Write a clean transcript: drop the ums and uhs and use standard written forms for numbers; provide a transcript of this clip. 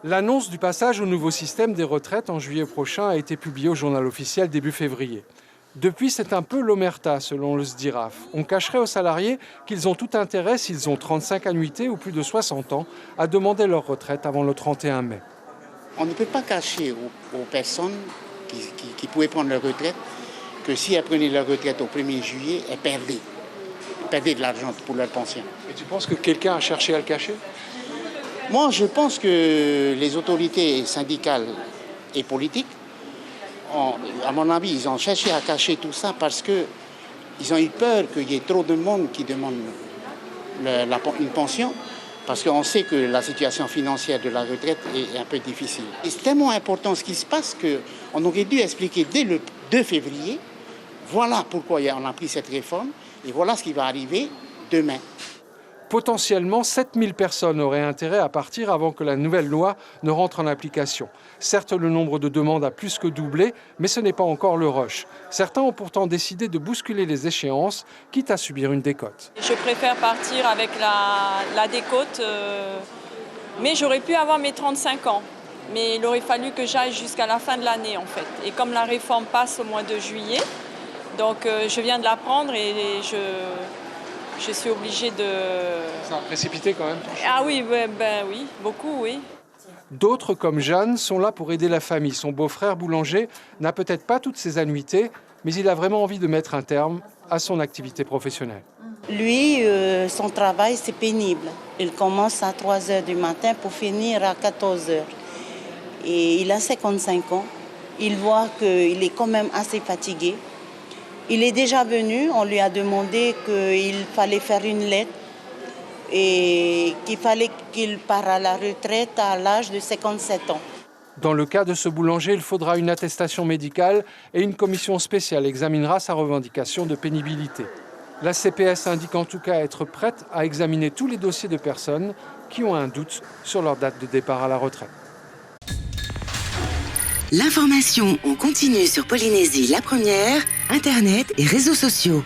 L'annonce du passage au nouveau système des retraites en juillet prochain a été publiée au journal officiel début février. Depuis, c'est un peu l'omerta, selon le SDIRAF. On cacherait aux salariés qu'ils ont tout intérêt, s'ils ont 35 annuités ou plus de 60 ans, à demander leur retraite avant le 31 mai. On ne peut pas cacher aux personnes qui pouvaient prendre leur retraite que si elles prenaient leur retraite au 1er juillet, elles perdaient de l'argent pour leur pension. Et tu penses que quelqu'un a cherché à le cacher ? Moi, je pense que les autorités syndicales et politiques, à mon avis, ils ont cherché à cacher tout ça parce qu'ils ont eu peur qu'il y ait trop de monde qui demande une pension, parce qu'on sait que la situation financière de la retraite est un peu difficile. Et c'est tellement important ce qui se passe qu'on aurait dû expliquer dès le 2 février, voilà pourquoi on a pris cette réforme et voilà ce qui va arriver demain. Potentiellement, 7000 personnes auraient intérêt à partir avant que la nouvelle loi ne rentre en application. Certes, le nombre de demandes a plus que doublé, mais ce n'est pas encore le rush. Certains ont pourtant décidé de bousculer les échéances, quitte à subir une décote. Je préfère partir avec la décote, mais j'aurais pu avoir mes 35 ans. Mais il aurait fallu que j'aille jusqu'à la fin de l'année, en fait. Et comme la réforme passe au mois de juillet, donc je viens de la prendre et je suis obligée de... Ça a précipité quand même. Ah oui, oui, beaucoup, oui. D'autres, comme Jeanne, sont là pour aider la famille. Son beau-frère boulanger n'a peut-être pas toutes ses annuités, mais il a vraiment envie de mettre un terme à son activité professionnelle. Lui, son travail, c'est pénible. Il commence à 3 heures du matin pour finir à 14 heures. Et il a 55 ans. Il voit qu'il est quand même assez fatigué. Il est déjà venu, on lui a demandé qu'il fallait faire une lettre et qu'il fallait qu'il parte à la retraite à l'âge de 57 ans. Dans le cas de ce boulanger, il faudra une attestation médicale et une commission spéciale examinera sa revendication de pénibilité. La CPS indique en tout cas être prête à examiner tous les dossiers de personnes qui ont un doute sur leur date de départ à la retraite. L'information en continu sur Polynésie la première, Internet et réseaux sociaux.